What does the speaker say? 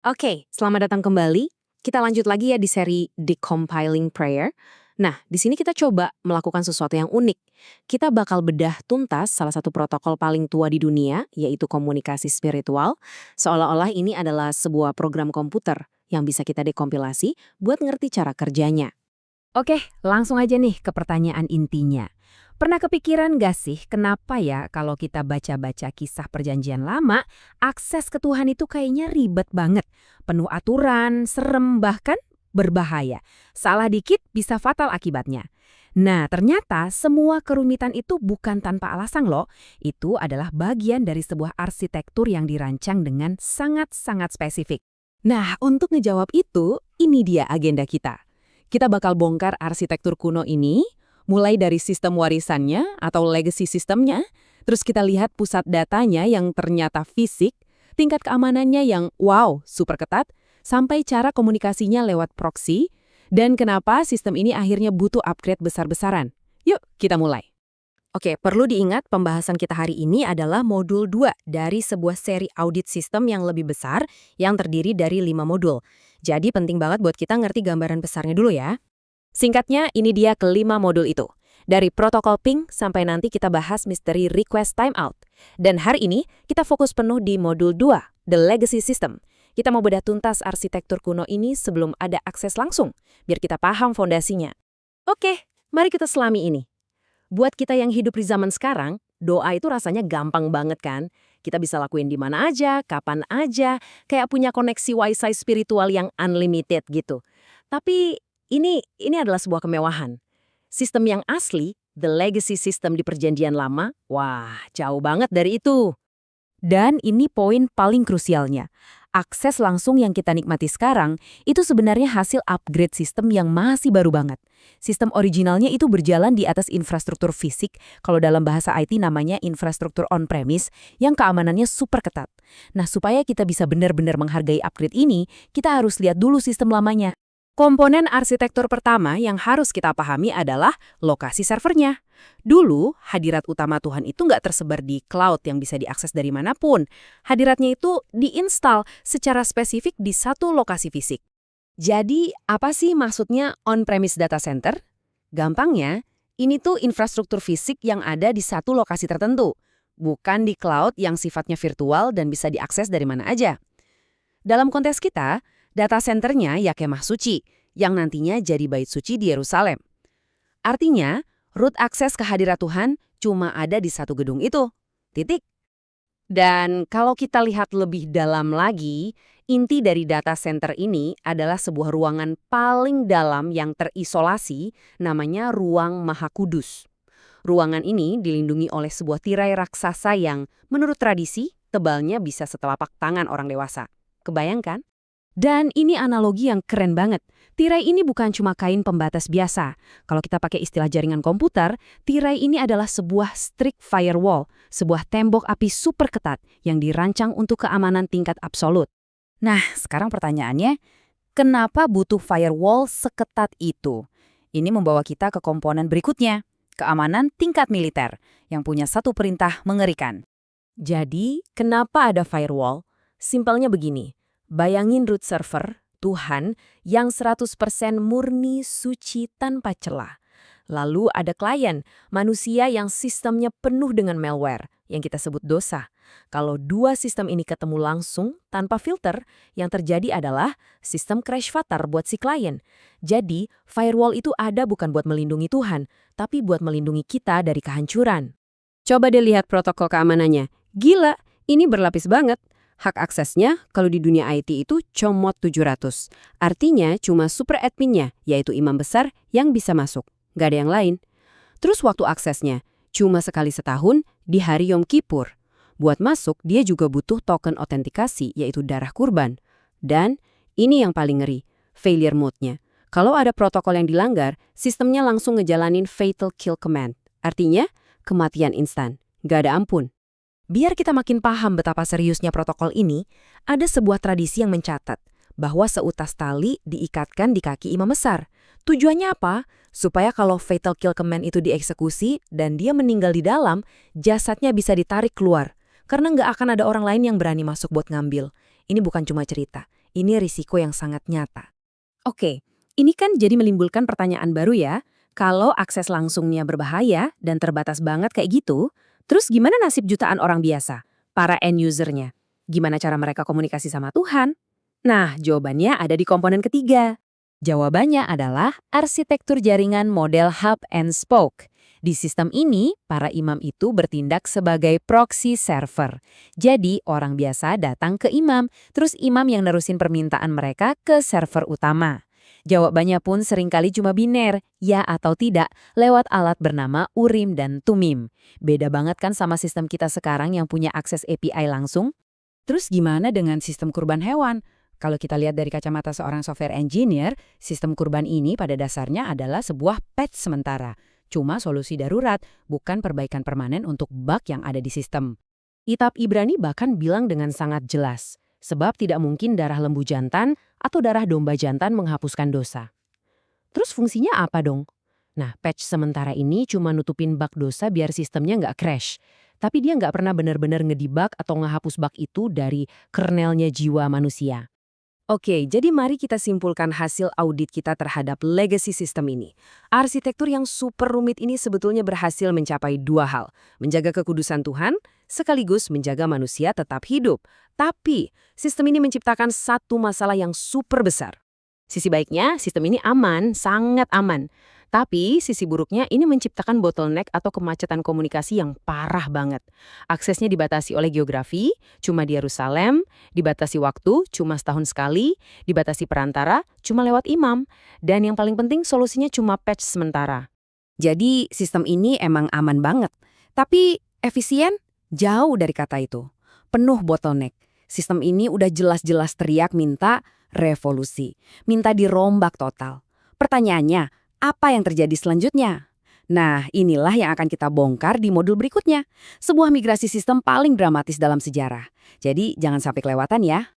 Oke, selamat datang kembali. Kita lanjut lagi ya di seri Decompiling Prayer. Nah, di sini kita coba melakukan sesuatu yang unik. Kita bakal bedah tuntas salah satu protokol paling tua di dunia, yaitu komunikasi spiritual, seolah-olah ini adalah sebuah program komputer yang bisa kita dekompilasi buat ngerti cara kerjanya. Oke, langsung aja nih ke pertanyaan intinya. Pernah kepikiran gak sih kenapa ya kalau kita baca-baca kisah perjanjian lama, akses ke Tuhan itu kayaknya ribet banget. Penuh aturan, serem, bahkan berbahaya. Salah dikit bisa fatal akibatnya. Nah, ternyata semua kerumitan itu bukan tanpa alasan loh. Itu adalah bagian dari sebuah arsitektur yang dirancang dengan sangat-sangat spesifik. Nah, untuk ngejawab itu, ini dia agenda kita. Kita bakal bongkar arsitektur kuno ini, mulai dari sistem warisannya atau legacy sistemnya, terus kita lihat pusat datanya yang ternyata fisik, tingkat keamanannya yang wow, super ketat, sampai cara komunikasinya lewat proxy, dan kenapa sistem ini akhirnya butuh upgrade besar-besaran. Yuk, kita mulai. Oke, perlu diingat pembahasan kita hari ini adalah modul 2 dari sebuah seri audit sistem yang lebih besar yang terdiri dari 5 modul. Jadi penting banget buat kita ngerti gambaran besarnya dulu ya. Singkatnya, ini dia kelima modul itu. Dari protokol ping sampai nanti kita bahas misteri request timeout. Dan hari ini kita fokus penuh di modul 2, the legacy system. Kita mau bedah tuntas arsitektur kuno ini sebelum ada akses langsung, biar kita paham fondasinya. Oke, mari kita selami ini. Buat kita yang hidup di zaman sekarang, doa itu rasanya gampang banget kan? Kita bisa lakuin di mana aja, kapan aja, kayak punya koneksi wifi spiritual yang unlimited gitu. Tapi ini adalah sebuah kemewahan. Sistem yang asli, the legacy system di perjanjian lama, wah jauh banget dari itu. Dan ini poin paling krusialnya. Akses langsung yang kita nikmati sekarang itu sebenarnya hasil upgrade sistem yang masih baru banget. Sistem originalnya itu berjalan di atas infrastruktur fisik, kalau dalam bahasa IT namanya infrastruktur on-premise, yang keamanannya super ketat. Nah, supaya kita bisa benar-benar menghargai upgrade ini, kita harus lihat dulu sistem lamanya. Komponen arsitektur pertama yang harus kita pahami adalah lokasi servernya. Dulu, hadirat utama Tuhan itu nggak tersebar di cloud yang bisa diakses dari manapun. Hadiratnya itu diinstal secara spesifik di satu lokasi fisik. Jadi, apa sih maksudnya on-premise data center? Gampangnya, ini tuh infrastruktur fisik yang ada di satu lokasi tertentu, bukan di cloud yang sifatnya virtual dan bisa diakses dari mana aja. Dalam konteks kita, data centernya ya kemah suci, yang nantinya jadi bait suci di Yerusalem. Artinya, root akses ke hadirat Tuhan cuma ada di satu gedung itu. Titik. Dan kalau kita lihat lebih dalam lagi, inti dari data center ini adalah sebuah ruangan paling dalam yang terisolasi, namanya ruang Maha Kudus. Ruangan ini dilindungi oleh sebuah tirai raksasa yang, menurut tradisi, tebalnya bisa setelapak tangan orang dewasa. Kebayangkan? Dan ini analogi yang keren banget. Tirai ini bukan cuma kain pembatas biasa. Kalau kita pakai istilah jaringan komputer, tirai ini adalah sebuah strict firewall, sebuah tembok api super ketat yang dirancang untuk keamanan tingkat absolut. Nah, sekarang pertanyaannya, kenapa butuh firewall seketat itu? Ini membawa kita ke komponen berikutnya, keamanan tingkat militer, yang punya satu perintah mengerikan. Jadi, kenapa ada firewall? Simpelnya begini. Bayangin root server, Tuhan, yang 100% murni, suci, tanpa celah. Lalu ada klien, manusia yang sistemnya penuh dengan malware, yang kita sebut dosa. Kalau dua sistem ini ketemu langsung, tanpa filter, yang terjadi adalah sistem crash fatal buat si klien. Jadi, firewall itu ada bukan buat melindungi Tuhan, tapi buat melindungi kita dari kehancuran. Coba deh lihat protokol keamanannya. Gila, ini berlapis banget. Hak aksesnya kalau di dunia IT itu comot 700. Artinya cuma super adminnya, yaitu imam besar yang bisa masuk. Gak ada yang lain. Terus waktu aksesnya, cuma sekali setahun di hari Yom Kippur. Buat masuk, dia juga butuh token autentikasi, yaitu darah kurban. Dan ini yang paling ngeri, failure mode-nya. Kalau ada protokol yang dilanggar, sistemnya langsung ngejalanin fatal kill command. Artinya, kematian instan. Gak ada ampun. Biar kita makin paham betapa seriusnya protokol ini, ada sebuah tradisi yang mencatat bahwa seutas tali diikatkan di kaki imam besar. Tujuannya apa? Supaya kalau fatal kill command itu dieksekusi dan dia meninggal di dalam, jasadnya bisa ditarik keluar. Karena nggak akan ada orang lain yang berani masuk buat ngambil. Ini bukan cuma cerita. Ini risiko yang sangat nyata. Oke, ini kan jadi menimbulkan pertanyaan baru ya. Kalau akses langsungnya berbahaya dan terbatas banget kayak gitu, terus gimana nasib jutaan orang biasa? Para end user-nya? Gimana cara mereka komunikasi sama Tuhan? Nah, jawabannya ada di komponen ketiga. Jawabannya adalah arsitektur jaringan model hub and spoke. Di sistem ini, para imam itu bertindak sebagai proxy server. Jadi, orang biasa datang ke imam, terus imam yang nerusin permintaan mereka ke server utama. Jawabannya pun seringkali cuma biner, ya atau tidak, lewat alat bernama Urim dan Tumim. Beda banget kan sama sistem kita sekarang yang punya akses API langsung? Terus gimana dengan sistem kurban hewan? Kalau kita lihat dari kacamata seorang software engineer, sistem kurban ini pada dasarnya adalah sebuah patch sementara. Cuma solusi darurat, bukan perbaikan permanen untuk bug yang ada di sistem. Kitab Ibrani bahkan bilang dengan sangat jelas, sebab tidak mungkin darah lembu jantan atau darah domba jantan menghapuskan dosa. Terus fungsinya apa dong? Nah, patch sementara ini cuma nutupin bug dosa biar sistemnya nggak crash. Tapi dia nggak pernah benar-benar ngedebug atau ngehapus bug itu dari kernelnya jiwa manusia. Oke, jadi mari kita simpulkan hasil audit kita terhadap legacy sistem ini. Arsitektur yang super rumit ini sebetulnya berhasil mencapai dua hal. Menjaga kekudusan Tuhan, sekaligus menjaga manusia tetap hidup. Tapi, sistem ini menciptakan satu masalah yang super besar. Sisi baiknya, sistem ini aman, sangat aman. Tapi, sisi buruknya ini menciptakan bottleneck atau kemacetan komunikasi yang parah banget. Aksesnya dibatasi oleh geografi, cuma di Yerusalem, dibatasi waktu, cuma setahun sekali, dibatasi perantara, cuma lewat imam, dan yang paling penting solusinya cuma patch sementara. Jadi sistem ini emang aman banget. Tapi efisien? Jauh dari kata itu. Penuh bottleneck. Sistem ini udah jelas-jelas teriak minta revolusi. Minta dirombak total. Pertanyaannya, apa yang terjadi selanjutnya? Nah, inilah yang akan kita bongkar di modul berikutnya. Sebuah migrasi sistem paling dramatis dalam sejarah. Jadi jangan sampai kelewatan ya.